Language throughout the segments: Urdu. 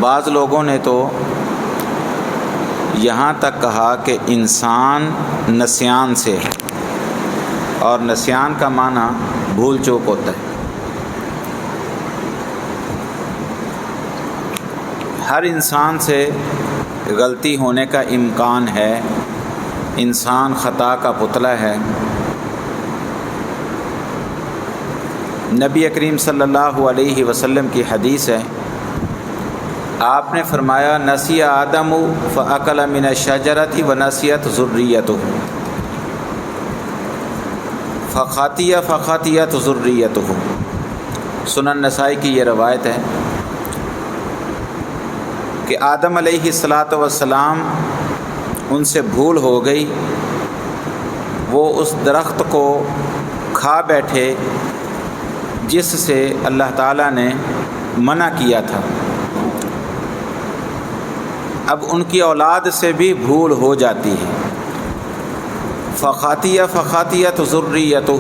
بعض لوگوں نے تو یہاں تک کہا کہ انسان نسیان سے ہے، اور نسیان کا معنی بھول چوک ہوتا ہے۔ ہر انسان سے غلطی ہونے کا امکان ہے، انسان خطا کا پتلا ہے۔ نبی کریم صلی اللہ علیہ وسلم کی حدیث ہے، آپ نے فرمایا نسی آدم فاکل من الشجرۃ ونسیت ذریتہ فخطیت ذریتہ۔ سنن نسائی کی یہ روایت ہے کہ آدم علیہ السلام ان سے بھول ہو گئی، وہ اس درخت کو کھا بیٹھے جس سے اللہ تعالیٰ نے منع کیا تھا۔ اب ان کی اولاد سے بھی بھول ہو جاتی ہے۔ فخطیت ذریتہ،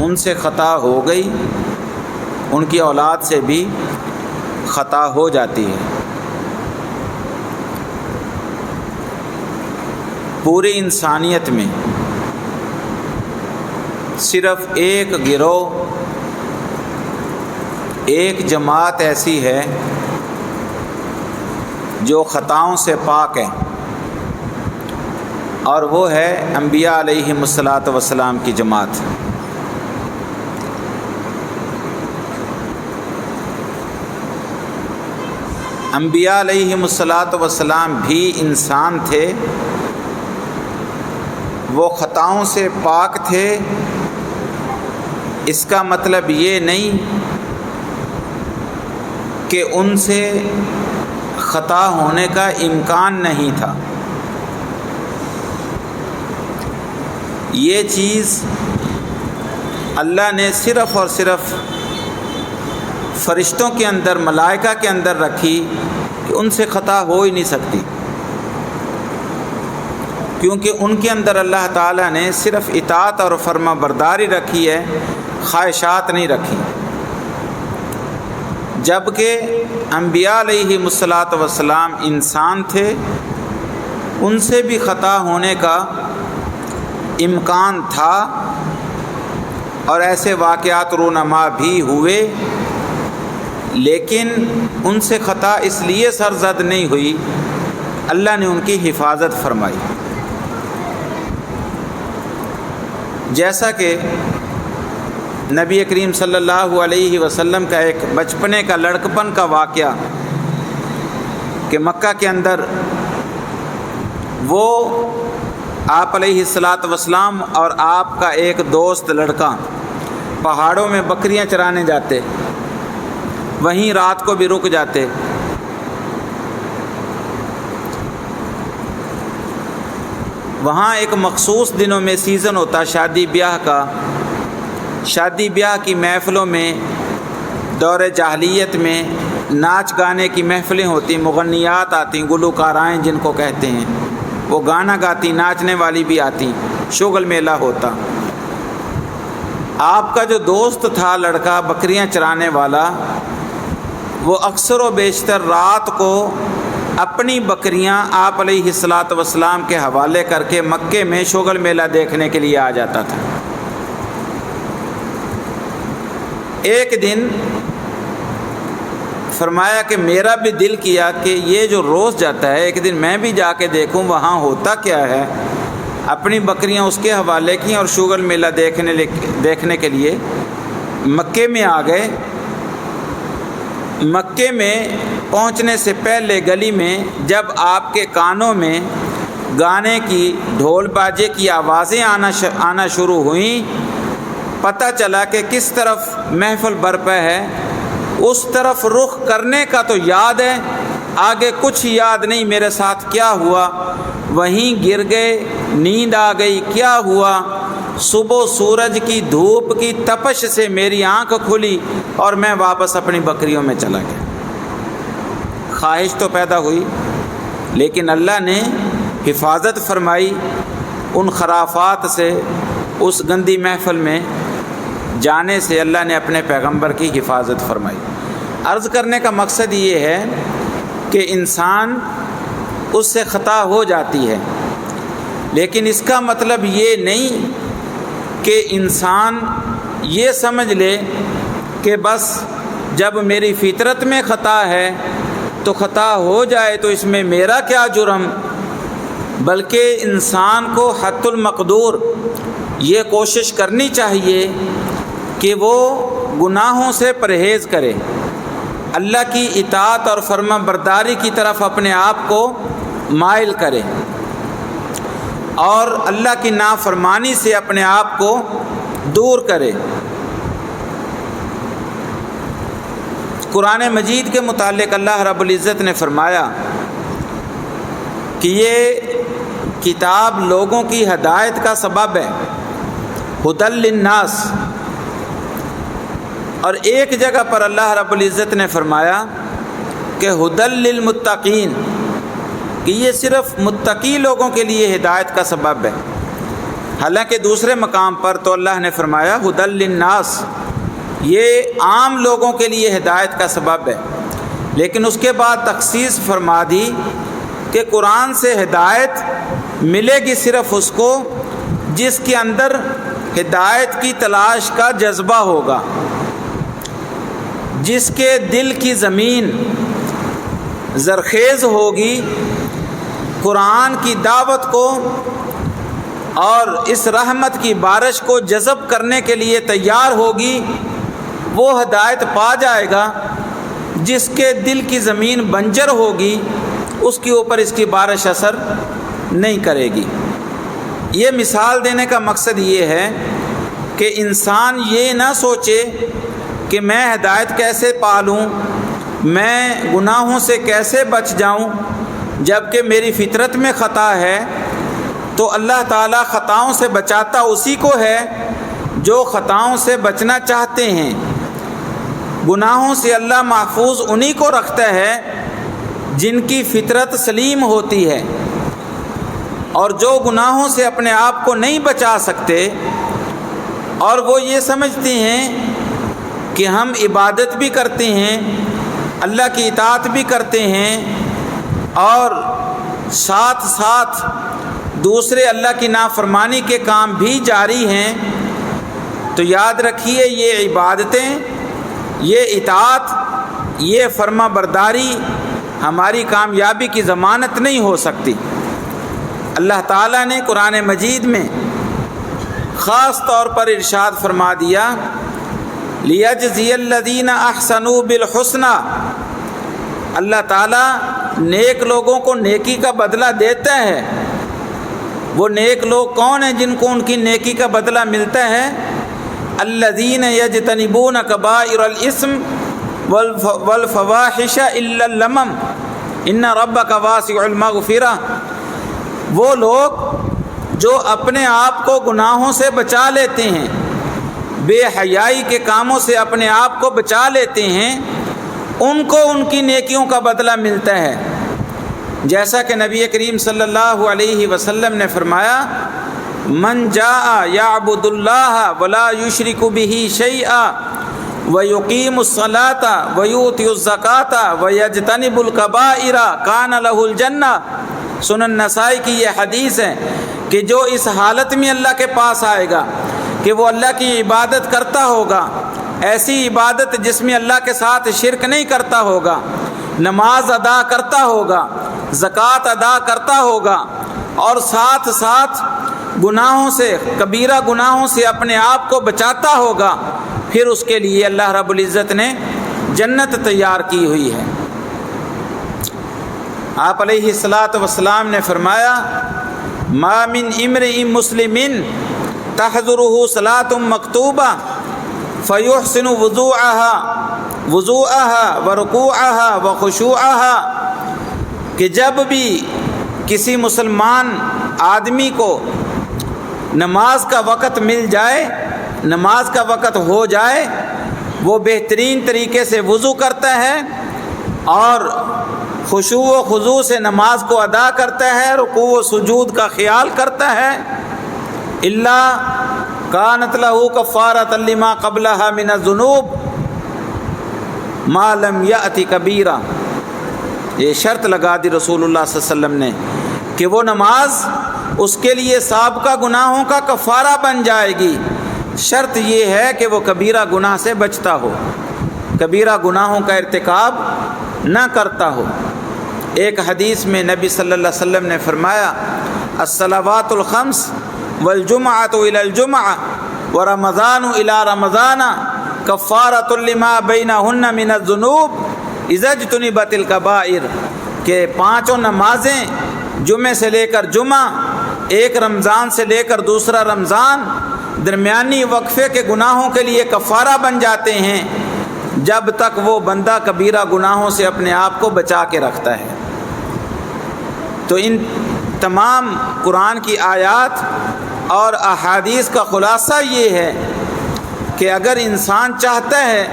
ان سے خطا ہو گئی، ان کی اولاد سے بھی خطا ہو جاتی ہے۔ پوری انسانیت میں صرف ایک گروہ، ایک جماعت ایسی ہے جو خطاؤں سے پاک ہے، اور وہ ہے انبیاء علیہم السلام کی جماعت۔ انبیاء علیہم السلام بھی انسان تھے، وہ خطاؤں سے پاک تھے۔ اس کا مطلب یہ نہیں کہ ان سے خطا ہونے کا امکان نہیں تھا۔ یہ چیز اللہ نے صرف اور صرف فرشتوں کے اندر، ملائکہ کے اندر رکھی کہ ان سے خطا ہو ہی نہیں سکتی، کیونکہ ان کے اندر اللہ تعالیٰ نے صرف اطاعت اور فرما برداری رکھی ہے، خواہشات نہیں رکھی۔ جبکہ انبیاء علیہم السلام انسان تھے، ان سے بھی خطا ہونے کا امکان تھا، اور ایسے واقعات رونما بھی ہوئے، لیکن ان سے خطا اس لیے سرزد نہیں ہوئی، اللہ نے ان کی حفاظت فرمائی۔ جیسا کہ نبی کریم صلی اللہ علیہ وسلم کا ایک بچپنے کا، لڑکپن کا واقعہ کہ مکہ کے اندر وہ آپ علیہ السلام اور آپ کا ایک دوست لڑکا پہاڑوں میں بکریاں چرانے جاتے، وہیں رات کو بھی رک جاتے۔ وہاں ایک مخصوص دنوں میں سیزن ہوتا شادی بیاہ کا، شادی بیاہ کی محفلوں میں، دور جاہلیت میں ناچ گانے کی محفلیں ہوتی، مغنیات آتی، گلوکارائیں جن کو کہتے ہیں، وہ گانا گاتی، ناچنے والی بھی آتی، شغل میلہ ہوتا۔ آپ کا جو دوست تھا لڑکا بکریاں چرانے والا، وہ اکثر و بیشتر رات کو اپنی بکریاں آپ علیہ السلام کے حوالے کر کے مکے میں شغل میلہ دیکھنے کے لیے آ جاتا تھا۔ ایک دن فرمایا کہ میرا بھی دل کیا کہ یہ جو روز جاتا ہے، ایک دن میں بھی جا کے دیکھوں وہاں ہوتا کیا ہے۔ اپنی بکریاں اس کے حوالے کی اور شغل میلہ دیکھنے کے لیے مکے میں آ گئے۔ مکے میں پہنچنے سے پہلے گلی میں جب آپ کے کانوں میں گانے کی، ڈھول باجے کی آوازیں آنا شروع ہوئیں، پتہ چلا کہ کس طرف محفل برپا ہے۔ اس طرف رخ کرنے کا تو یاد ہے، آگے کچھ یاد نہیں میرے ساتھ کیا ہوا۔ وہیں گر گئے، نیند آ گئی، کیا ہوا؟ صبح سورج کی دھوپ کی تپش سے میری آنکھ کھلی اور میں واپس اپنی بکریوں میں چلا گیا۔ خواہش تو پیدا ہوئی، لیکن اللہ نے حفاظت فرمائی ان خرافات سے، اس گندی محفل میں جانے سے اللہ نے اپنے پیغمبر کی حفاظت فرمائی۔ عرض کرنے کا مقصد یہ ہے کہ انسان اس سے خطا ہو جاتی ہے، لیکن اس کا مطلب یہ نہیں کہ انسان یہ سمجھ لے کہ بس جب میری فطرت میں خطا ہے تو خطا ہو جائے تو اس میں میرا کیا جرم، بلکہ انسان کو حد المقدور یہ کوشش کرنی چاہیے کہ وہ گناہوں سے پرہیز کرے، اللہ کی اطاعت اور فرما برداری کی طرف اپنے آپ کو مائل کرے اور اللہ کی نافرمانی سے اپنے آپ کو دور کرے۔ قرآن مجید کے متعلق اللہ رب العزت نے فرمایا کہ یہ کتاب لوگوں کی ہدایت کا سبب ہے، ھدی للناس، اور ایک جگہ پر اللہ رب العزت نے فرمایا کہ ھدی للمتقین، کہ یہ صرف متقی لوگوں کے لیے ہدایت کا سبب ہے۔ حالانکہ دوسرے مقام پر تو اللہ نے فرمایا ھدی للناس، یہ عام لوگوں کے لیے ہدایت کا سبب ہے، لیکن اس کے بعد تخصیص فرما دی کہ قرآن سے ہدایت ملے گی صرف اس کو جس کے اندر ہدایت کی تلاش کا جذبہ ہوگا، جس کے دل کی زمین زرخیز ہوگی قرآن کی دعوت کو اور اس رحمت کی بارش کو جذب کرنے کے لیے تیار ہوگی، وہ ہدایت پا جائے گا۔ جس کے دل کی زمین بنجر ہوگی اس کے اوپر اس کی بارش اثر نہیں کرے گی۔ یہ مثال دینے کا مقصد یہ ہے کہ انسان یہ نہ سوچے کہ میں ہدایت کیسے پالوں، میں گناہوں سے کیسے بچ جاؤں، جبکہ میری فطرت میں خطا ہے تو اللہ تعالیٰ خطاؤں سے بچاتا اسی کو ہے جو خطاؤں سے بچنا چاہتے ہیں، گناہوں سے اللہ محفوظ انہی کو رکھتا ہے جن کی فطرت سلیم ہوتی ہے، اور جو گناہوں سے اپنے آپ کو نہیں بچا سکتے اور وہ یہ سمجھتے ہیں کہ ہم عبادت بھی کرتے ہیں، اللہ کی اطاعت بھی کرتے ہیں اور ساتھ ساتھ دوسرے اللہ کی نافرمانی کے کام بھی جاری ہیں، تو یاد رکھیے یہ عبادتیں، یہ اطاعت، یہ فرما برداری ہماری کامیابی کی ضمانت نہیں ہو سکتی۔ اللہ تعالیٰ نے قرآن مجید میں خاص طور پر ارشاد فرما دیا لِيَجْزِيَ الَّذِينَ أَحْسَنُوا بِالْحُسْنَى، اللہ تعالیٰ نیک لوگوں کو نیکی کا بدلہ دیتا ہے۔ وہ نیک لوگ کون ہیں جن کو ان کی نیکی کا بدلہ ملتا ہے؟ الَّذِينَ يَجْتَنِبُونَ كَبَائِرَ الْإِثْمِ وَالْفَوَاحِشَ إِلَّا اللَّمَمَ إِنَّ رَبَّكَ وَاسِعُ الْمَغْفِرَةِ، وہ لوگ جو اپنے آپ کو گناہوں سے بچا لیتے ہیں، بے حیائی کے کاموں سے اپنے آپ کو بچا لیتے ہیں، ان کو ان کی نیکیوں کا بدلہ ملتا ہے۔ جیسا کہ نبی کریم صلی اللہ علیہ وسلم نے فرمایا من جاء یعبد اللہ ولا یشرک بہ شیئا ویقیم الصلاۃ ویؤتی الزکاۃ ویجتنب الکبائر کان لہ الجنہ۔ سنن نسائی کی یہ حدیث ہے کہ جو اس حالت میں اللہ کے پاس آئے گا کہ وہ اللہ کی عبادت کرتا ہوگا، ایسی عبادت جس میں اللہ کے ساتھ شرک نہیں کرتا ہوگا، نماز ادا کرتا ہوگا، زکوٰۃ ادا کرتا ہوگا اور ساتھ ساتھ گناہوں سے، کبیرہ گناہوں سے اپنے آپ کو بچاتا ہوگا، پھر اس کے لیے اللہ رب العزت نے جنت تیار کی ہوئی ہے۔ آپ علیہ الصلاۃ والسلام نے فرمایا ما من امرئ مسلم تحضرہ صلاۃ مکتوبہ فیحسن وضوءها ورکوعها وخشوعها، کہ جب بھی کسی مسلمان آدمی کو نماز کا وقت مل جائے، نماز کا وقت ہو جائے، وہ بہترین طریقے سے وضو کرتا ہے اور خشوع و خضوع سے نماز کو ادا کرتا ہے، رکوع و سجود کا خیال کرتا ہے، الا کانت لہ کفارۃ لما قبلہا من الذنوب ما لم یأت کبیرہ، یہ شرط لگا دی رسول اللہ صلی اللہ علیہ وسلم نے کہ وہ نماز اس کے لیے سابقہ گناہوں کا کفارہ بن جائے گی، شرط یہ ہے کہ وہ کبیرہ گناہ سے بچتا ہو، کبیرہ گناہوں کا ارتکاب نہ کرتا ہو۔ ایک حدیث میں نبی صلی اللہ علیہ وسلم نے فرمایا الصلوات الخمس والجمعۃ الی الجمعہ ورمضان الی رمضان کفارۃ لما بینہن من الذنوب اذا اجتنبت الکبائر، کہ پانچوں نمازیں جمعے سے لے کر جمعہ، ایک رمضان سے لے کر دوسرا رمضان، درمیانی وقفے کے گناہوں کے لیے کفارہ بن جاتے ہیں جب تک وہ بندہ کبیرہ گناہوں سے اپنے آپ کو بچا کے رکھتا ہے۔ تو ان تمام قرآن کی آیات اور احادیث کا خلاصہ یہ ہے کہ اگر انسان چاہتا ہے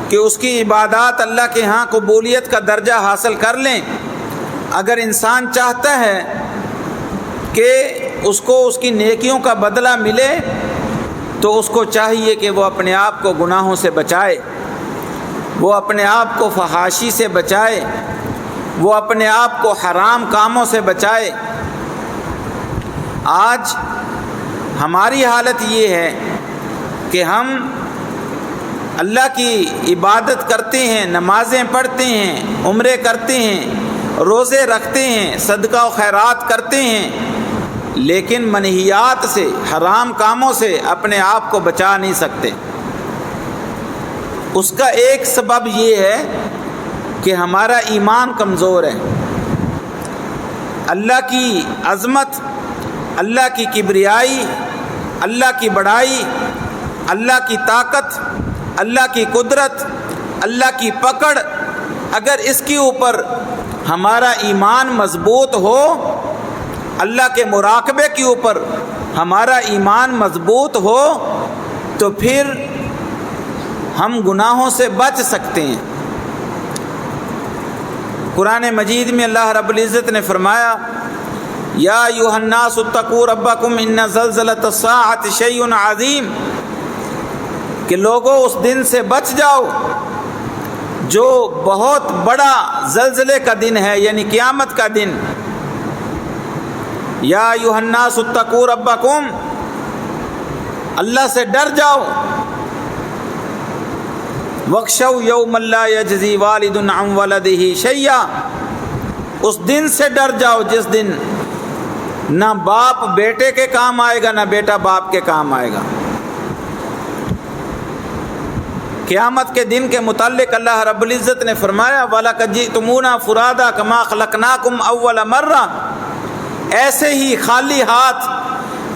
کہ اس کی عبادات اللہ کے ہاں قبولیت کا درجہ حاصل کر لیں، اگر انسان چاہتا ہے کہ اس کو اس کی نیکیوں کا بدلہ ملے، تو اس کو چاہیے کہ وہ اپنے آپ کو گناہوں سے بچائے، وہ اپنے آپ کو فحاشی سے بچائے، وہ اپنے آپ کو حرام کاموں سے بچائے۔ آج ہماری حالت یہ ہے کہ ہم اللہ کی عبادت کرتے ہیں، نمازیں پڑھتے ہیں، عمرے کرتے ہیں، روزے رکھتے ہیں، صدقہ و خیرات کرتے ہیں، لیکن منہیات سے، حرام کاموں سے اپنے آپ کو بچا نہیں سکتے۔ اس کا ایک سبب یہ ہے کہ ہمارا ایمان کمزور ہے۔ اللہ کی عظمت، اللہ کی کبریائی، اللہ کی بڑائی، اللہ کی طاقت، اللہ کی قدرت، اللہ کی پکڑ، اگر اس کے اوپر ہمارا ایمان مضبوط ہو، اللہ کے مراقبے کے اوپر ہمارا ایمان مضبوط ہو، تو پھر ہم گناہوں سے بچ سکتے ہیں۔ قرآن مجید میں اللہ رب العزت نے فرمایا یا ایھا الناس اتقوا ربکم ان زلزلۃ الساعۃ شیء عظیم، کہ لوگوں اس دن سے بچ جاؤ جو بہت بڑا زلزلے کا دن ہے، یعنی قیامت کا دن۔ یا ایھا الناس اتقوا ربکم، اللہ سے ڈر جاؤ۔ واخشوا یوما لا یجزی والد عن ولدہ شیئا، اس دن سے ڈر جاؤ جس دن نہ باپ بیٹے کے کام آئے گا، نہ بیٹا باپ کے کام آئے گا۔ قیامت کے دن کے متعلق اللہ رب العزت نے فرمایا وَلَقَدْ جِئْتُمُونَا فُرَادَىٰ كَمَا خَلَقْنَاكُمْ أَوَّلَ مَرَّةٍ، ایسے ہی خالی ہاتھ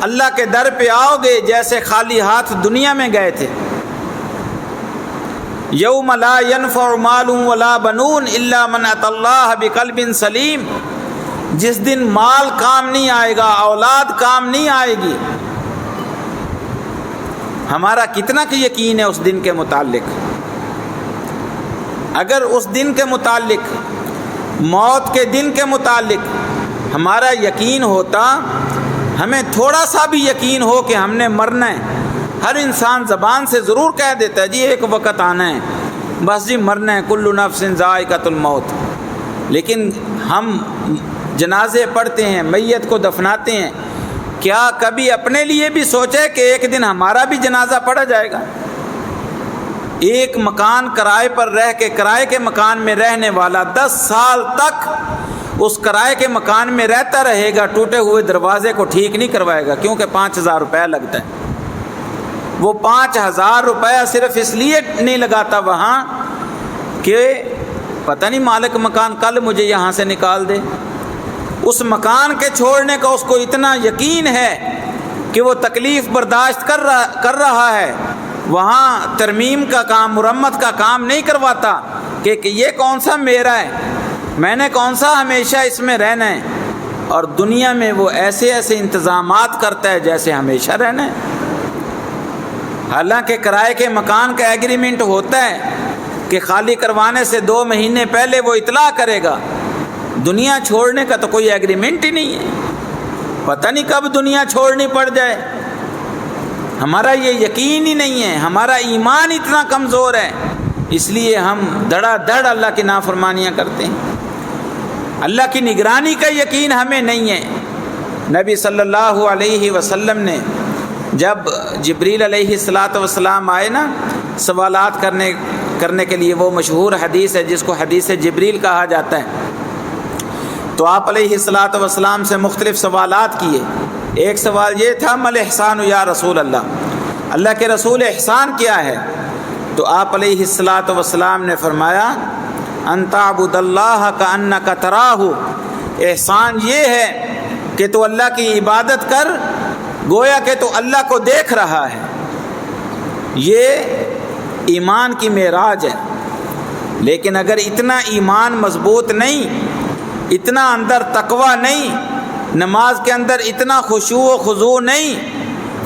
اللہ کے در پہ آؤ گے جیسے خالی ہاتھ دنیا میں گئے تھے۔ یوم لا ينفع مال ولا بنون الا من اتى اللہ بقلب سلیم، جس دن مال کام نہیں آئے گا، اولاد کام نہیں آئے گی۔ ہمارا کتنا کہ یقین ہے اس دن کے متعلق؟ اگر اس دن کے متعلق، موت کے دن کے متعلق ہمارا یقین ہوتا، ہمیں تھوڑا سا بھی یقین ہو کہ ہم نے مرنا ہے، ہر انسان زبان سے ضرور کہہ دیتا ہے جی ایک وقت آنا ہے، بس جی مرنا ہے، کل نفس ذائقۃ الموت، لیکن ہم جنازے پڑھتے ہیں، میت کو دفناتے ہیں، کیا کبھی اپنے لیے بھی سوچے کہ ایک دن ہمارا بھی جنازہ پڑھا جائے گا؟ ایک مکان کرائے پر رہ کے، کرائے کے مکان میں رہنے والا 10 سال تک اس کرائے کے مکان میں رہتا رہے گا، ٹوٹے ہوئے دروازے کو ٹھیک نہیں کروائے گا، کیونکہ 5000 روپیہ لگتا ہے۔ وہ 5000 روپیہ صرف اس لیے نہیں لگاتا وہاں کہ پتہ نہیں مالک مکان کل مجھے یہاں سے نکال دے۔ اس مکان کے چھوڑنے کا اس کو اتنا یقین ہے کہ وہ تکلیف برداشت کر رہا ہے، وہاں ترمیم کا کام، مرمت کا کام نہیں کرواتا کہ یہ کون سا میرا ہے، میں نے کون سا ہمیشہ اس میں رہنا ہے، اور دنیا میں وہ ایسے ایسے انتظامات کرتا ہے جیسے ہمیشہ رہنا ہے۔ حالانکہ کرائے کے مکان کا ایگریمنٹ ہوتا ہے کہ خالی کروانے سے 2 مہینے پہلے وہ اطلاع کرے گا، دنیا چھوڑنے کا تو کوئی ایگریمنٹ ہی نہیں ہے، پتہ نہیں کب دنیا چھوڑنی پڑ جائے۔ ہمارا یہ یقین ہی نہیں ہے، ہمارا ایمان اتنا کمزور ہے، اس لیے ہم دھڑا دھڑ اللہ کی نافرمانیاں کرتے ہیں۔ اللہ کی نگرانی کا یقین ہمیں نہیں ہے۔ نبی صلی اللہ علیہ وسلم نے جب جبریل علیہ الصلاۃ والسلام آئے نا سوالات کرنے کے لیے، وہ مشہور حدیث ہے جس کو حدیث جبریل کہا جاتا ہے، تو آپ علیہ الصلاۃ والسلام سے مختلف سوالات کیے۔ ایک سوال یہ تھا مل احسان یا رسول اللہ، اللہ کے رسول احسان کیا ہے؟ تو آپ علیہ الصلاۃ والسلام نے فرمایا ان تعبد اللہ کأنک تراہ، احسان یہ ہے کہ تو اللہ کی عبادت کر گویا کہ تو اللہ کو دیکھ رہا ہے۔ یہ ایمان کی معراج ہے۔ لیکن اگر اتنا ایمان مضبوط نہیں، اتنا اندر تقوی نہیں، نماز کے اندر اتنا خشوع و خضوع نہیں،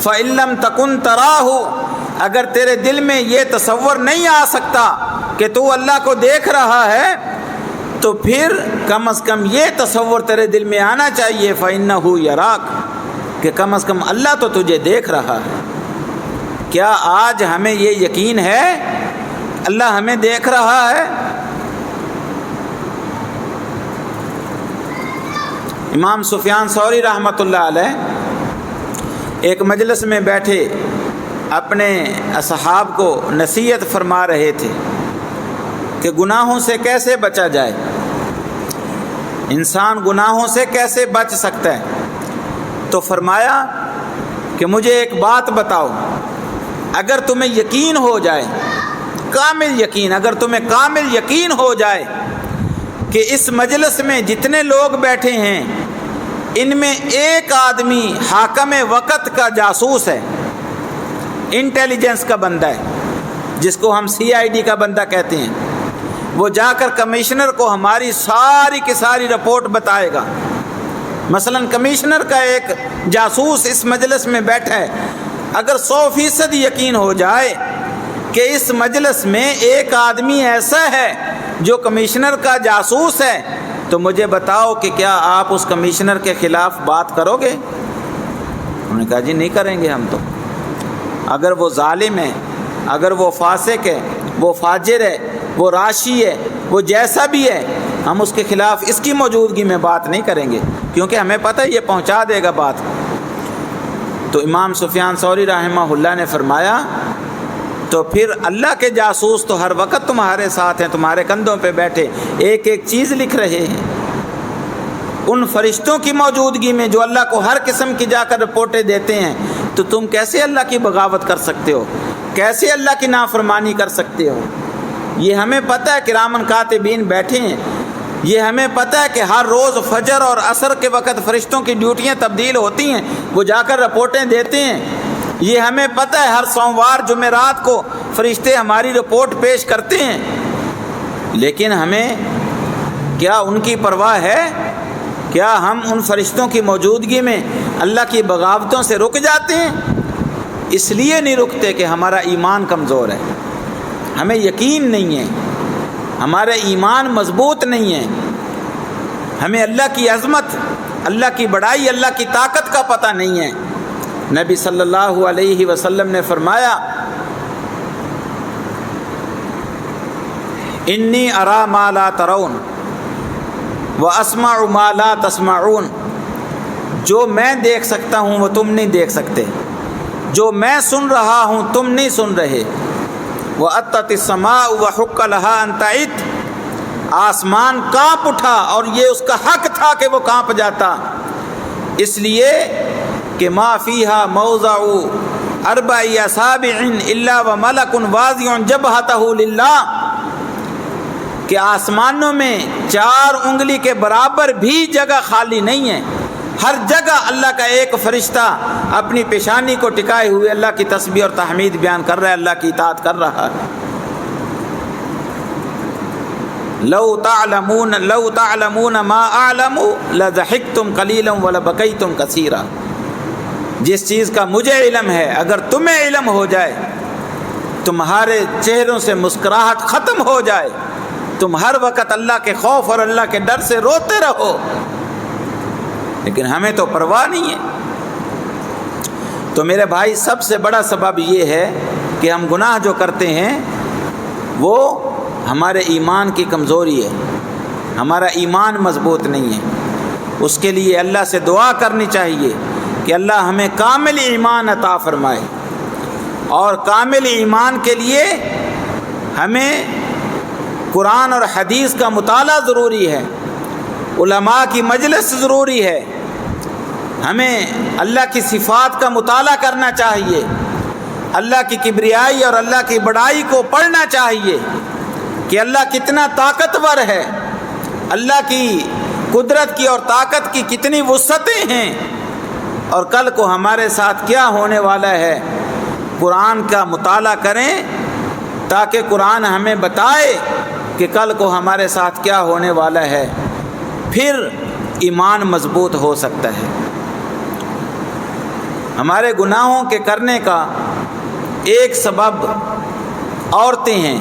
فَإِن لَّمْ تَكُن تَرَاهُ، اگر تیرے دل میں یہ تصور نہیں آ سکتا کہ تو اللہ کو دیکھ رہا ہے، تو پھر کم از کم یہ تصور تیرے دل میں آنا چاہیے فَإِنَّهُ يَرَاكَ، کہ کم از کم اللہ تو تجھے دیکھ رہا ہے۔ کیا آج ہمیں یہ یقین ہے اللہ ہمیں دیکھ رہا ہے؟ امام سفیان ثوری رحمۃ اللہ علیہ ایک مجلس میں بیٹھے اپنے اصحاب کو نصیحت فرما رہے تھے کہ گناہوں سے کیسے بچا جائے، انسان گناہوں سے کیسے بچ سکتا ہے۔ تو فرمایا کہ مجھے ایک بات بتاؤ، اگر تمہیں یقین ہو جائے، کامل یقین، اگر تمہیں کامل یقین ہو جائے کہ اس مجلس میں جتنے لوگ بیٹھے ہیں ان میں ایک آدمی حاکم وقت کا جاسوس ہے، انٹیلیجنس کا بندہ ہے، جس کو ہم CID کا بندہ کہتے ہیں، وہ جا کر کمشنر کو ہماری ساری کی ساری رپورٹ بتائے گا۔ مثلا کمشنر کا ایک جاسوس اس مجلس میں بیٹھا ہے، اگر 100% یقین ہو جائے کہ اس مجلس میں ایک آدمی ایسا ہے جو کمشنر کا جاسوس ہے، تو مجھے بتاؤ کہ کیا آپ اس کمشنر کے خلاف بات کرو گے؟ انہوں نے کہا جی نہیں کریں گے ہم تو، اگر وہ ظالم ہے، اگر وہ فاسق ہے، وہ فاجر ہے، وہ راشی ہے، وہ جیسا بھی ہے، ہم اس کے خلاف اس کی موجودگی میں بات نہیں کریں گے، کیونکہ ہمیں پتہ ہے یہ پہنچا دے گا بات۔ تو امام سفیان ثوری رحمہ اللہ نے فرمایا تو پھر اللہ کے جاسوس تو ہر وقت تمہارے ساتھ ہیں، تمہارے کندھوں پہ بیٹھے ایک ایک چیز لکھ رہے ہیں۔ ان فرشتوں کی موجودگی میں جو اللہ کو ہر قسم کی جا کر رپورٹیں دیتے ہیں، تو تم کیسے اللہ کی بغاوت کر سکتے ہو؟ کیسے اللہ کی نافرمانی کر سکتے ہو؟ یہ ہمیں پتہ ہے کہ کرامن کاتبین بیٹھے ہیں، یہ ہمیں پتہ ہے کہ ہر روز فجر اور عصر کے وقت فرشتوں کی ڈیوٹیاں تبدیل ہوتی ہیں، وہ جا کر رپورٹیں دیتے ہیں۔ یہ ہمیں پتہ ہے ہر سوموار جمعرات کو فرشتے ہماری رپورٹ پیش کرتے ہیں، لیکن ہمیں کیا ان کی پرواہ ہے؟ کیا ہم ان فرشتوں کی موجودگی میں اللہ کی بغاوتوں سے رک جاتے ہیں؟ اس لیے نہیں رکتے کہ ہمارا ایمان کمزور ہے، ہمیں یقین نہیں ہے، ہمارا ایمان مضبوط نہیں ہے، ہمیں اللہ کی عظمت، اللہ کی بڑائی، اللہ کی طاقت کا پتہ نہیں ہے۔ نبی صلی اللہ علیہ وسلم نے فرمایا انی ارا ما لا ترون واسمع ما لا تسمعون، جو میں دیکھ سکتا ہوں وہ تم نہیں دیکھ سکتے، جو میں سن رہا ہوں تم نہیں سن رہے۔ وَأَتَّتِ السَّمَاءُ وَحُقَّ لَهَا أَن تَعِدْ، آسمان کانپ اٹھا اور یہ اس کا حق تھا کہ وہ کانپ جاتا، اس لیے کہ ما فیہا موضع اربع اصابع الا وملک واضع جبہتہ للہ، کہ آسمانوں میں 4 انگلی کے برابر بھی جگہ خالی نہیں ہے، ہر جگہ اللہ کا ایک فرشتہ اپنی پیشانی کو ٹکائے ہوئے اللہ کی تسبیح اور تحمید بیان کر رہا ہے، اللہ کی اطاعت کر رہا ہے۔ لو تعلمون ما اعلم لضحکتم قلیلا ولبکیتم کثیرا، جس چیز کا مجھے علم ہے اگر تمہیں علم ہو جائے، تمہارے چہروں سے مسکراہٹ ختم ہو جائے، تم ہر وقت اللہ کے خوف اور اللہ کے ڈر سے روتے رہو، لیکن ہمیں تو پرواہ نہیں ہے۔ تو میرے بھائی سب سے بڑا سبب یہ ہے کہ ہم گناہ جو کرتے ہیں وہ ہمارے ایمان کی کمزوری ہے، ہمارا ایمان مضبوط نہیں ہے۔ اس کے لیے اللہ سے دعا کرنی چاہیے کہ اللہ ہمیں کامل ایمان عطا فرمائے، اور کامل ایمان کے لیے ہمیں قرآن اور حدیث کا مطالعہ ضروری ہے، علماء کی مجلس ضروری ہے، ہمیں اللہ کی صفات کا مطالعہ کرنا چاہیے، اللہ کی کبریائی اور اللہ کی بڑائی کو پڑھنا چاہیے کہ اللہ کتنا طاقتور ہے، اللہ کی قدرت کی اور طاقت کی کتنی وسعتیں ہیں، اور کل کو ہمارے ساتھ کیا ہونے والا ہے۔ قرآن کا مطالعہ کریں تاکہ قرآن ہمیں بتائے کہ کل کو ہمارے ساتھ کیا ہونے والا ہے، پھر ایمان مضبوط ہو سکتا ہے۔ ہمارے گناہوں کے کرنے کا ایک سبب عورتیں ہیں۔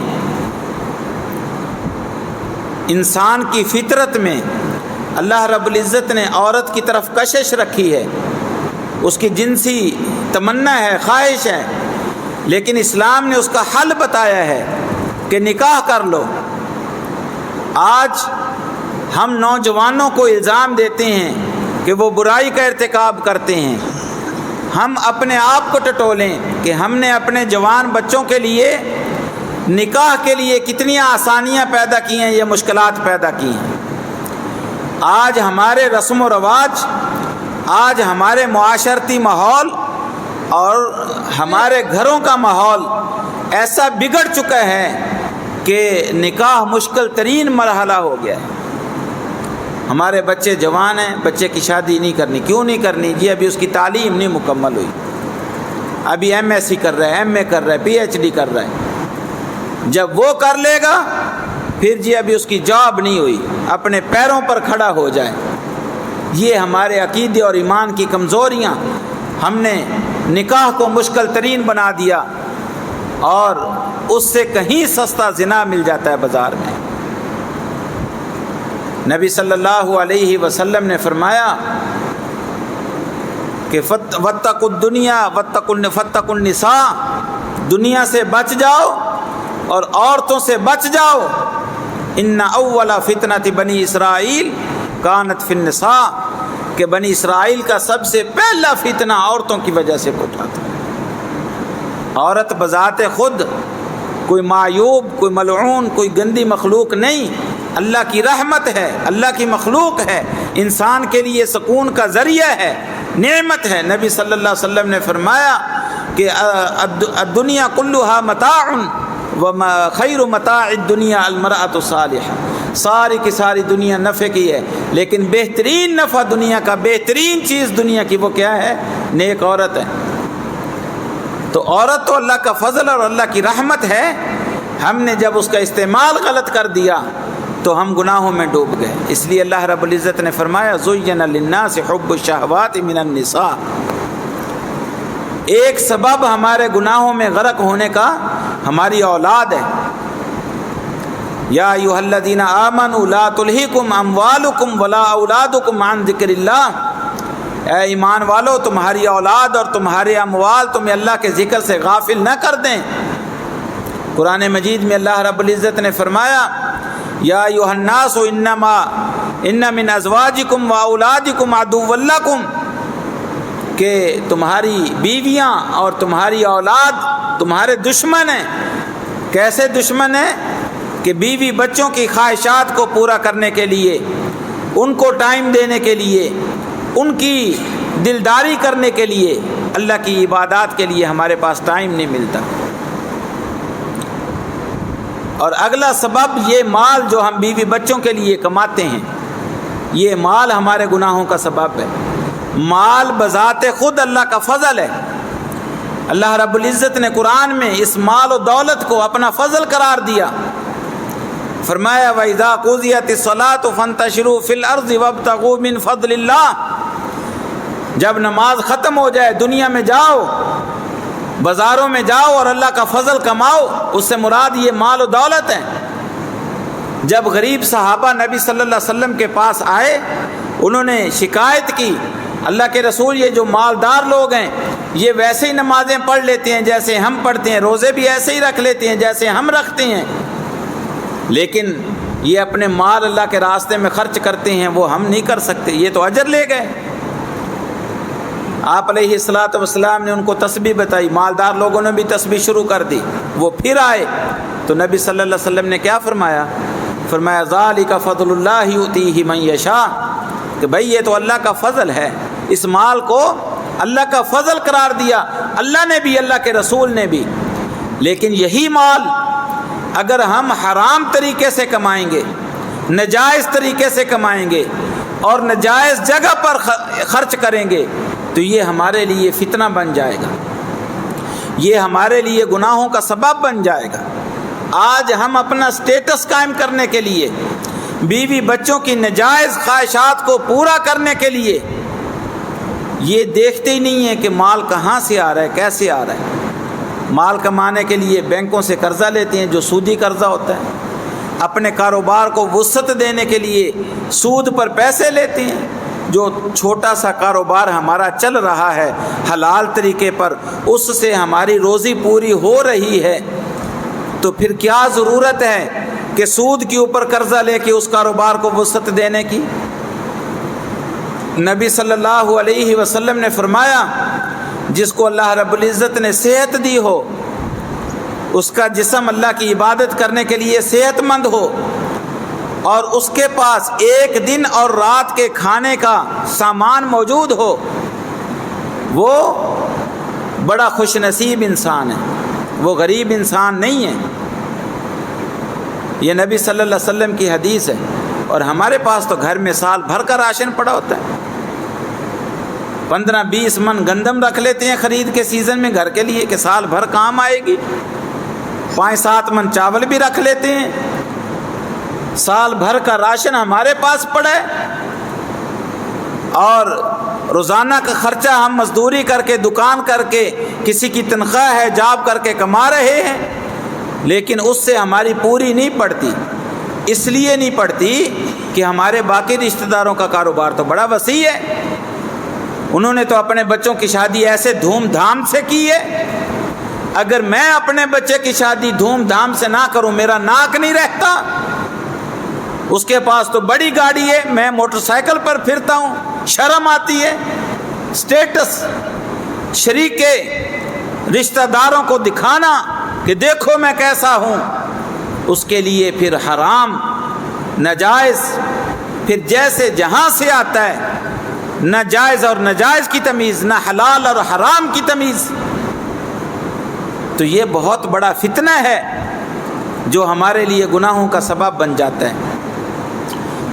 انسان کی فطرت میں اللہ رب العزت نے عورت کی طرف کشش رکھی ہے، اس کی جنسی تمنا ہے، خواہش ہے، لیکن اسلام نے اس کا حل بتایا ہے کہ نکاح کر لو۔ آج ہم نوجوانوں کو الزام دیتے ہیں کہ وہ برائی کا ارتکاب کرتے ہیں، ہم اپنے آپ کو ٹٹولیں کہ ہم نے اپنے جوان بچوں کے لیے نکاح کے لیے کتنی آسانیاں پیدا کی ہیں، یہ مشکلات پیدا کی ہیں۔ آج ہمارے رسم و رواج، آج ہمارے معاشرتی ماحول اور ہمارے گھروں کا ماحول ایسا بگڑ چکا ہے کہ نکاح مشکل ترین مرحلہ ہو گیا ہے۔ ہمارے بچے جوان ہیں، بچے کی شادی نہیں کرنی۔ کیوں نہیں کرنی؟ جی ابھی اس کی تعلیم نہیں مکمل ہوئی، ابھی ایم ایس سی کر رہا ہے، ایم اے کر رہا ہے، پی ایچ ڈی کر رہا ہے۔ جب وہ کر لے گا پھر جی ابھی اس کی جاب نہیں ہوئی، اپنے پیروں پر کھڑا ہو جائے۔ یہ ہمارے عقیدے اور ایمان کی کمزوریاں، ہم نے نکاح کو مشکل ترین بنا دیا، اور اس سے کہیں سستا زنا مل جاتا ہے بازار میں۔ نبی صلی اللہ علیہ وسلم نے فرمایا کہ واتقوا الدنیا واتقوا النساء، دنیا سے بچ جاؤ اور عورتوں سے بچ جاؤ۔ ان اول فتنۃ بنی اسرائیل کانت فی النساء، کہ بنی اسرائیل کا سب سے پہلا فتنہ عورتوں کی وجہ سے اٹھا تھا۔ عورت بذات خود کوئی معیوب، کوئی ملعون، کوئی گندی مخلوق نہیں، اللہ کی رحمت ہے، اللہ کی مخلوق ہے، انسان کے لیے سکون کا ذریعہ ہے، نعمت ہے۔ نبی صلی اللہ علیہ وسلم نے فرمایا کہ الدنیا کلھا متاع وخیر متاع الدنیا المرأۃ الصالحہ، ساری کی ساری دنیا نفع کی ہے، لیکن بہترین نفع دنیا کا، بہترین چیز دنیا کی وہ کیا ہے؟ نیک عورت ہے۔ تو عورت تو اللہ کا فضل اور اللہ کی رحمت ہے، ہم نے جب اس کا استعمال غلط کر دیا تو ہم گناہوں میں ڈوب گئے۔ اس لیے اللہ رب العزت نے فرمایا زُيِّنَ لِلنَّاسِ حُبُّ الشَّهَوَاتِ مِنَ النِّسَاءِ۔ ایک سبب ہمارے گناہوں میں غرق ہونے کا ہماری اولاد ہے۔ یا ایھا الذین آمنوا لا تلہکم اموالکم ولا اولادکم عن ذکر اللہ، اے ایمان والو تمہاری اولاد اور تمہارے اموال تمہیں اللہ کے ذکر سے غافل نہ کر دیں۔ قرآن مجید میں اللہ رب العزت نے فرمایا یا ایھا الناس ان من ازواجکم واولادکم عدوا لکم، کہ تمہاری بیویاں اور تمہاری اولاد تمہارے دشمن ہیں۔ کیسے دشمن ہیں؟ کہ بیوی بچوں کی خواہشات کو پورا کرنے کے لیے، ان کو ٹائم دینے کے لیے، ان کی دلداری کرنے کے لیے، اللہ کی عبادات کے لیے ہمارے پاس ٹائم نہیں ملتا۔ اور اگلا سبب یہ مال جو ہم بیوی بچوں کے لیے کماتے ہیں، یہ مال ہمارے گناہوں کا سبب ہے۔ مال بذات خود اللہ کا فضل ہے۔ اللہ رب العزت نے قرآن میں اس مال و دولت کو اپنا فضل قرار دیا، فرمایا وَإِذَا قُضِيَتِ الصَّلَاةُ فَانتَشِرُوا فِي الْأَرْضِ وَابْتَغُوا مِنْ فَضْلِ اللَّهِ، جب نماز ختم ہو جائے دنیا میں جاؤ، بازاروں میں جاؤ اور اللہ کا فضل کماؤ۔ اس سے مراد یہ مال و دولت ہے۔ جب غریب صحابہ نبی صلی اللہ علیہ وسلم کے پاس آئے، انہوں نے شکایت کی اللہ کے رسول یہ جو مالدار لوگ ہیں یہ ویسے ہی نمازیں پڑھ لیتے ہیں جیسے ہم پڑھتے ہیں، روزے بھی ایسے ہی رکھ لیتے ہیں جیسے ہم رکھتے ہیں، لیکن یہ اپنے مال اللہ کے راستے میں خرچ کرتے ہیں، وہ ہم نہیں کر سکتے، یہ تو اجر لے گئے۔ آپ علیہ الصلوۃ والسلام نے ان کو تسبیح بتائی، مالدار لوگوں نے بھی تسبیح شروع کر دی۔ وہ پھر آئے تو نبی صلی اللہ علیہ وسلم نے کیا فرمایا؟ فرمایا ذالک فضل اللہ یؤتیہ من یشاء، کہ بھائی یہ تو اللہ کا فضل ہے، اس مال کو اللہ کا فضل قرار دیا اللہ نے بھی، اللہ کے رسول نے بھی۔ لیکن یہی مال اگر ہم حرام طریقے سے کمائیں گے، ناجائز طریقے سے کمائیں گے اور ناجائز جگہ پر خرچ کریں گے تو یہ ہمارے لیے فتنہ بن جائے گا، یہ ہمارے لیے گناہوں کا سبب بن جائے گا۔ آج ہم اپنا سٹیٹس قائم کرنے کے لیے، بیوی بچوں کی ناجائز خواہشات کو پورا کرنے کے لیے یہ دیکھتے ہی نہیں ہیں کہ مال کہاں سے آ رہا ہے، کیسے آ رہا ہے۔ مال کمانے کے لیے بینکوں سے قرضہ لیتے ہیں جو سودی قرضہ ہوتا ہے، اپنے کاروبار کو وسعت دینے کے لیے سود پر پیسے لیتے ہیں۔ جو چھوٹا سا کاروبار ہمارا چل رہا ہے حلال طریقے پر، اس سے ہماری روزی پوری ہو رہی ہے، تو پھر کیا ضرورت ہے کہ سود کے اوپر قرضہ لے کے اس کاروبار کو وسعت دینے کی؟ نبی صلی اللہ علیہ وسلم نے فرمایا جس کو اللہ رب العزت نے صحت دی ہو، اس کا جسم اللہ کی عبادت کرنے کے لیے صحت مند ہو اور اس کے پاس ایک دن اور رات کے کھانے کا سامان موجود ہو، وہ بڑا خوش نصیب انسان ہے، وہ غریب انسان نہیں ہے۔ یہ نبی صلی اللہ علیہ وسلم کی حدیث ہے۔ اور ہمارے پاس تو گھر میں سال بھر کا راشن پڑا ہوتا ہے، 15-20 من گندم رکھ لیتے ہیں خرید کے سیزن میں گھر کے لیے کہ سال بھر کام آئے گی، 5-7 من چاول بھی رکھ لیتے ہیں، سال بھر کا راشن ہمارے پاس پڑا ہے۔ اور روزانہ کا خرچہ ہم مزدوری کر کے، دکان کر کے، کسی کی تنخواہ ہے جاب کر کے کما رہے ہیں، لیکن اس سے ہماری پوری نہیں پڑتی۔ اس لیے نہیں پڑتی کہ ہمارے باقی رشتہ داروں کا کاروبار تو بڑا وسیع ہے، انہوں نے تو اپنے بچوں کی شادی ایسے دھوم دھام سے کی ہے۔ اگر میں اپنے بچے کی شادی دھوم دھام سے نہ کروں، میرا ناک نہیں رہتا۔ اس کے پاس تو بڑی گاڑی ہے، میں موٹر سائیکل پر پھرتا ہوں، شرم آتی ہے۔ سٹیٹس شریک رشتہ داروں کو دکھانا کہ دیکھو میں کیسا ہوں، اس کے لیے پھر حرام ناجائز، پھر جیسے جہاں سے آتا ہے نہ جائز اور ناجائز کی تمیز، نہ حلال اور حرام کی تمیز، تو یہ بہت بڑا فتنہ ہے جو ہمارے لیے گناہوں کا سبب بن جاتا ہے۔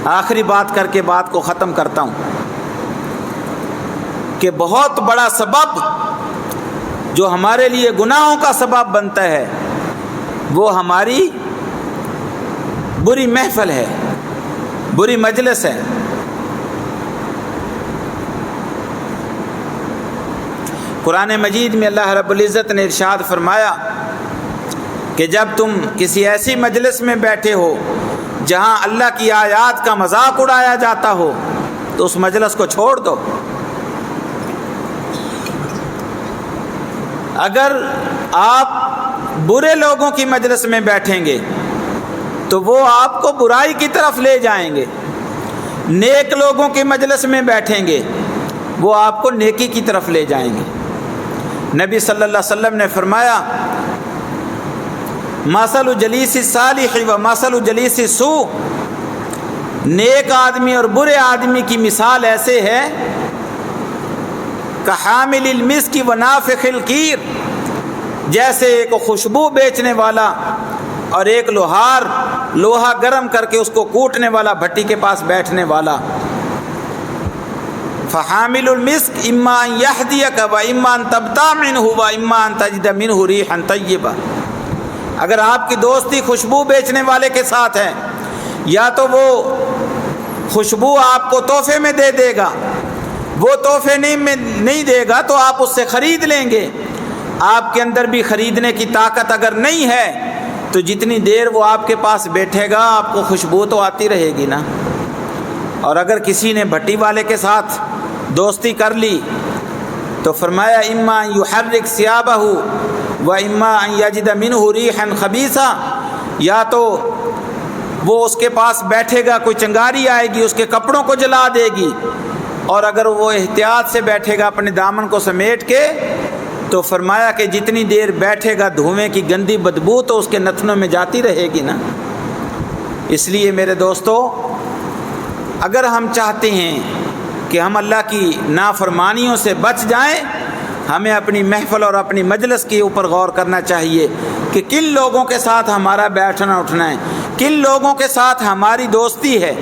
آخری بات کر کے بات کو ختم کرتا ہوں کہ بہت بڑا سبب جو ہمارے لیے گناہوں کا سبب بنتا ہے وہ ہماری بری محفل ہے، بری مجلس ہے۔ قرآن مجید میں اللہ رب العزت نے ارشاد فرمایا کہ جب تم کسی ایسی مجلس میں بیٹھے ہو جہاں اللہ کی آیات کا مذاق اڑایا جاتا ہو تو اس مجلس کو چھوڑ دو۔ اگر آپ برے لوگوں کی مجلس میں بیٹھیں گے تو وہ آپ کو برائی کی طرف لے جائیں گے، نیک لوگوں کی مجلس میں بیٹھیں گے وہ آپ کو نیکی کی طرف لے جائیں گے۔ نبی صلی اللہ علیہ وسلم نے فرمایا مثل جلیس الصالح و مثل جلیس السوء، نیک آدمی اور برے آدمی کی مثال ایسے ہے کحامل المسک و نافخ القیر، جیسے ایک خوشبو بیچنے والا اور ایک لوہار لوہا گرم کر کے اس کو کوٹنے والا بھٹی کے پاس بیٹھنے والا۔ فحامل المسک اما ان یہدیک و اما ان تبتاع منہ و اما ان تجد منہ ریحا طیبہ، اگر آپ کی دوستی خوشبو بیچنے والے کے ساتھ ہے یا تو وہ خوشبو آپ کو تحفے میں دے دے گا، وہ تحفے نہیں دے گا تو آپ اس سے خرید لیں گے۔ آپ کے اندر بھی خریدنے کی طاقت اگر نہیں ہے تو جتنی دیر وہ آپ کے پاس بیٹھے گا آپ کو خوشبو تو آتی رہے گی نا۔ اور اگر کسی نے بھٹی والے کے ساتھ دوستی کر لی تو فرمایا اما ان یحرک ثیابہ و اما ان یجد منہ ریحا خبیثہ، یا تو وہ اس کے پاس بیٹھے گا، کوئی چنگاری آئے گی اس کے کپڑوں کو جلا دے گی، اور اگر وہ احتیاط سے بیٹھے گا اپنے دامن کو سمیٹ کے تو فرمایا کہ جتنی دیر بیٹھے گا دھوئیں کی گندی بدبو تو اس کے نتنوں میں جاتی رہے گی نا۔ اس لیے میرے دوستو، اگر ہم چاہتے ہیں کہ ہم اللہ کی نافرمانیوں سے بچ جائیں، ہمیں اپنی محفل اور اپنی مجلس کے اوپر غور کرنا چاہیے کہ کن لوگوں کے ساتھ ہمارا بیٹھنا اٹھنا ہے، کن لوگوں کے ساتھ ہماری دوستی ہے۔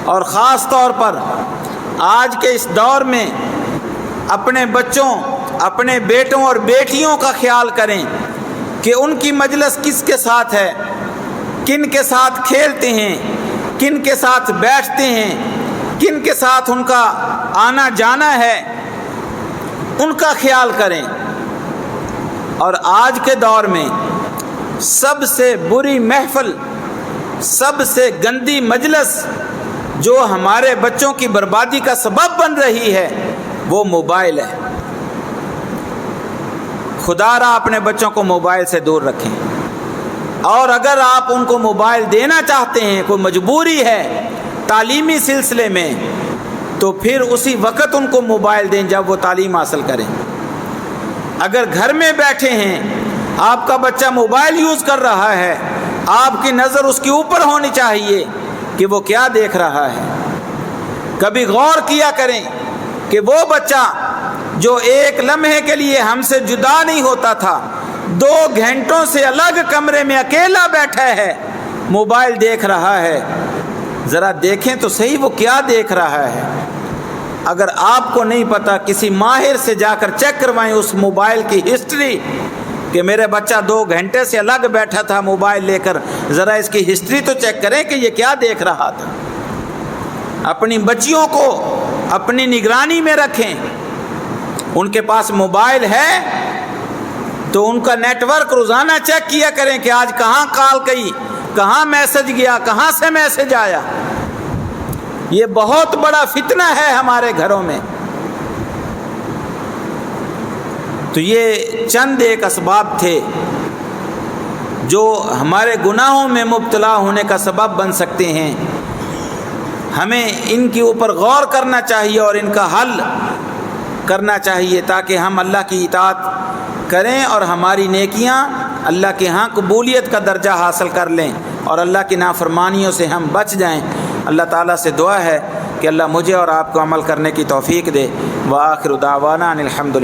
اور خاص طور پر آج کے اس دور میں اپنے بچوں، اپنے بیٹوں اور بیٹیوں کا خیال کریں کہ ان کی مجلس کس کے ساتھ ہے، کن کے ساتھ کھیلتے ہیں، کن کے ساتھ بیٹھتے ہیں، کن کے ساتھ ان کا آنا جانا ہے، ان کا خیال کریں۔ اور آج کے دور میں سب سے بری محفل، سب سے گندی مجلس جو ہمارے بچوں کی بربادی کا سبب بن رہی ہے وہ موبائل ہے۔ خدا را اپنے بچوں کو موبائل سے دور رکھیں، اور اگر آپ ان کو موبائل دینا چاہتے ہیں، کوئی مجبوری ہے تعلیمی سلسلے میں، تو پھر اسی وقت ان کو موبائل دیں جب وہ تعلیم حاصل کریں۔ اگر گھر میں بیٹھے ہیں، آپ کا بچہ موبائل یوز کر رہا ہے، آپ کی نظر اس کے اوپر ہونی چاہیے کہ وہ کیا دیکھ رہا ہے۔ کبھی غور کیا کریں کہ وہ بچہ جو ایک لمحے کے لیے ہم سے جدا نہیں ہوتا تھا، 2 گھنٹوں سے الگ کمرے میں اکیلا بیٹھا ہے، موبائل دیکھ رہا ہے، ذرا دیکھیں تو صحیح وہ کیا دیکھ رہا ہے۔ اگر آپ کو نہیں پتا، کسی ماہر سے جا کر چیک کروائیں اس موبائل کی ہسٹری کہ میرے بچہ 2 گھنٹے سے الگ بیٹھا تھا موبائل لے کر، ذرا اس کی ہسٹری تو چیک کریں کہ یہ کیا دیکھ رہا تھا۔ اپنی بچیوں کو اپنی نگرانی میں رکھیں، ان کے پاس موبائل ہے تو ان کا نیٹ ورک روزانہ چیک کیا کریں کہ آج کہاں کال گئی، کہاں میسج گیا، کہاں سے میسج آیا۔ یہ بہت بڑا فتنہ ہے ہمارے گھروں میں۔ تو یہ چند ایک اسباب تھے جو ہمارے گناہوں میں مبتلا ہونے کا سبب بن سکتے ہیں۔ ہمیں ان کے اوپر غور کرنا چاہیے اور ان کا حل کرنا چاہیے تاکہ ہم اللہ کی اطاعت کریں اور ہماری نیکیاں اللہ کے ہاں قبولیت کا درجہ حاصل کر لیں اور اللہ کی نافرمانیوں سے ہم بچ جائیں۔ اللہ تعالیٰ سے دعا ہے کہ اللہ مجھے اور آپ کو عمل کرنے کی توفیق دے۔ وآخر دعوانا ان الحمد للہ۔